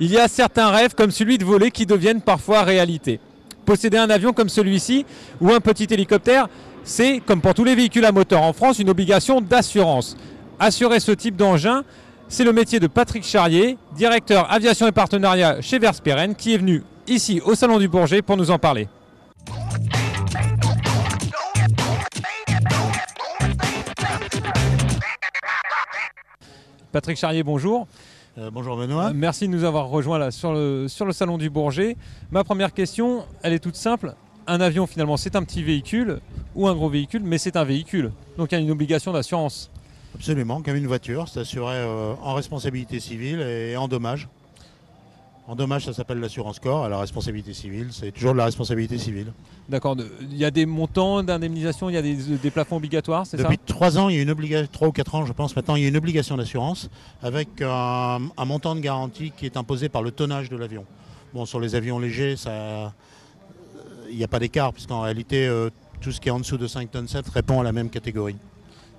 Il y a certains rêves comme celui de voler qui deviennent parfois réalité. Posséder un avion comme celui-ci ou un petit hélicoptère, c'est, comme pour tous les véhicules à moteur en France, une obligation d'assurance. Assurer ce type d'engin, c'est le métier de Patrick Charrier, directeur aviation et partenariat chez Versperen, qui est venu ici au Salon du Bourget pour nous en parler. Patrick Charrier, bonjour. Bonjour Benoît. Merci de nous avoir rejoints là, sur le Salon du Bourget. Ma première question, elle est toute simple. Un avion, finalement, c'est un petit véhicule ou un gros véhicule, mais c'est un véhicule. Donc il y a une obligation d'assurance. Absolument, comme une voiture, c'est assuré en responsabilité civile et en dommages. En dommages, ça s'appelle l'assurance corps. À la responsabilité civile, c'est toujours de la responsabilité civile. D'accord. Il y a des montants d'indemnisation, il y a des plafonds obligatoires, c'est ça? Depuis 3 ans, il y a une obligation, 3 ou 4 ans, je pense maintenant, il y a une obligation d'assurance avec un montant de garantie qui est imposé par le tonnage de l'avion. Bon, sur les avions légers, il n'y a pas d'écart, puisqu'en réalité, tout ce qui est en dessous de 5 tonnes 7 répond à la même catégorie.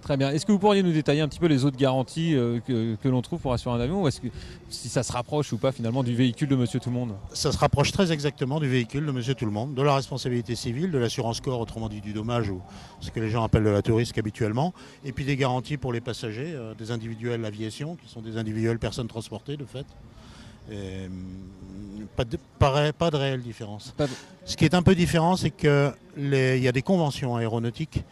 Très bien. Est-ce que vous pourriez nous détailler un petit peu les autres garanties que l'on trouve pour assurer un avion, ou est-ce que si ça se rapproche ou pas finalement du véhicule de Monsieur Tout-le-Monde? Ça se rapproche très exactement du véhicule de Monsieur Tout-le-Monde, de la responsabilité civile, de l'assurance corps, autrement dit du dommage, ou ce que les gens appellent de la risque habituellement, et puis des garanties pour les passagers, des individuels aviation, qui sont des individuels personnes transportées de fait. Et, pas de réelle différence. Ce qui est un peu différent, c'est qu'il y a des conventions aéronautiques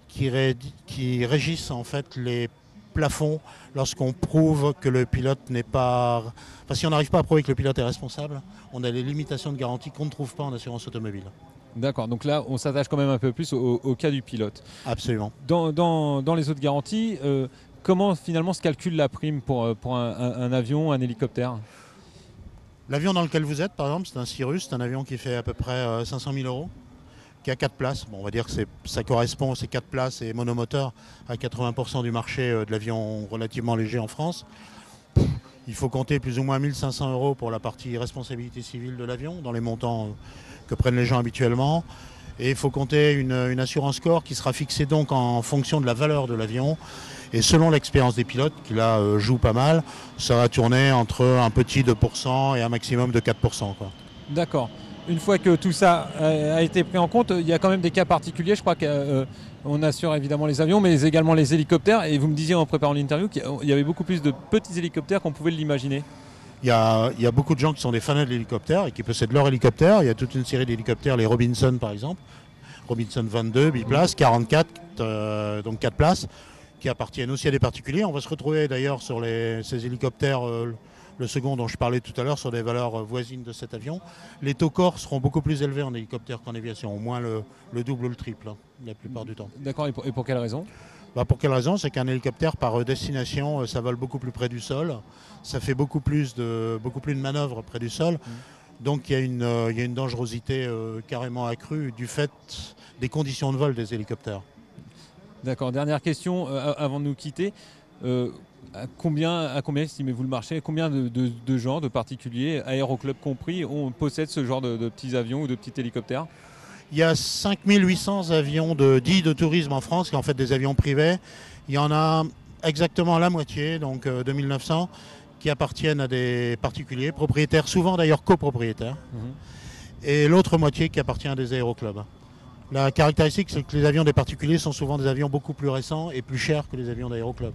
qui régissent en fait les plafonds lorsqu'on prouve que le pilote n'est pas... Enfin, si on n'arrive pas à prouver que le pilote est responsable, on a des limitations de garantie qu'on ne trouve pas en assurance automobile. D'accord, donc là on s'attache quand même un peu plus au cas du pilote. Absolument. Dans les autres garanties, comment finalement se calcule la prime pour un avion, un hélicoptère? L'avion dans lequel vous êtes, par exemple, c'est un Cirrus, c'est un avion qui fait à peu près 500 000 €, qui a 4 places. Bon, on va dire que ça correspond, ces 4 places et monomoteur, à 80% du marché de l'avion relativement léger en France. Il faut compter plus ou moins 1 500 € pour la partie responsabilité civile de l'avion, dans les montants que prennent les gens habituellement. Et il faut compter une assurance corps qui sera fixée donc en fonction de la valeur de l'avion. Et selon l'expérience des pilotes, qui là jouent pas mal, ça va tourner entre un petit 2% et un maximum de 4%. D'accord. Une fois que tout ça a été pris en compte, il y a quand même des cas particuliers. Je crois qu'on assure évidemment les avions, mais également les hélicoptères. Et vous me disiez en préparant l'interview qu'il y avait beaucoup plus de petits hélicoptères qu'on pouvait l'imaginer. Il y a beaucoup de gens qui sont des fans de l'hélicoptère et qui possèdent leur hélicoptère. Il y a toute une série d'hélicoptères, les Robinson par exemple. Robinson 22, biplace, 44, donc 4 places, qui appartiennent aussi à des particuliers. On va se retrouver d'ailleurs sur ces hélicoptères, le second dont je parlais tout à l'heure, sur des valeurs voisines de cet avion. Les taux corps seront beaucoup plus élevés en hélicoptère qu'en aviation, au moins le double ou le triple, la plupart du temps. D'accord, et pour quelle raison? Pour quelle raison? C'est qu'un hélicoptère par destination, ça vole beaucoup plus près du sol, ça fait beaucoup plus de manœuvres près du sol. Donc il y a une dangerosité carrément accrue du fait des conditions de vol des hélicoptères. D'accord, dernière question avant de nous quitter. À combien estimez-vous le marché? Combien de gens, de particuliers, aéroclubs compris, possèdent ce genre de petits avions ou de petits hélicoptères? Il y a 5800 avions dits de tourisme en France, qui sont en fait des avions privés. Il y en a exactement la moitié, donc 2900, qui appartiennent à des particuliers, propriétaires, souvent d'ailleurs copropriétaires, et l'autre moitié qui appartient à des aéroclubs. La caractéristique, c'est que les avions des particuliers sont souvent des avions beaucoup plus récents et plus chers que les avions d'aéroclubs.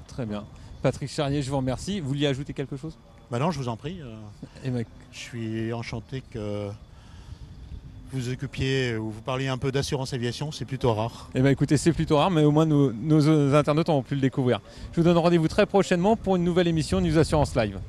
Très bien. Patrick Charrier, je vous remercie. Vous vouliez ajouter quelque chose? Non, je vous en prie. Je suis enchanté que vous occupiez ou vous parliez un peu d'assurance aviation, c'est plutôt rare. Écoutez, c'est plutôt rare, mais au moins nos internautes ont pu le découvrir. Je vous donne rendez-vous très prochainement pour une nouvelle émission News Assurance Live.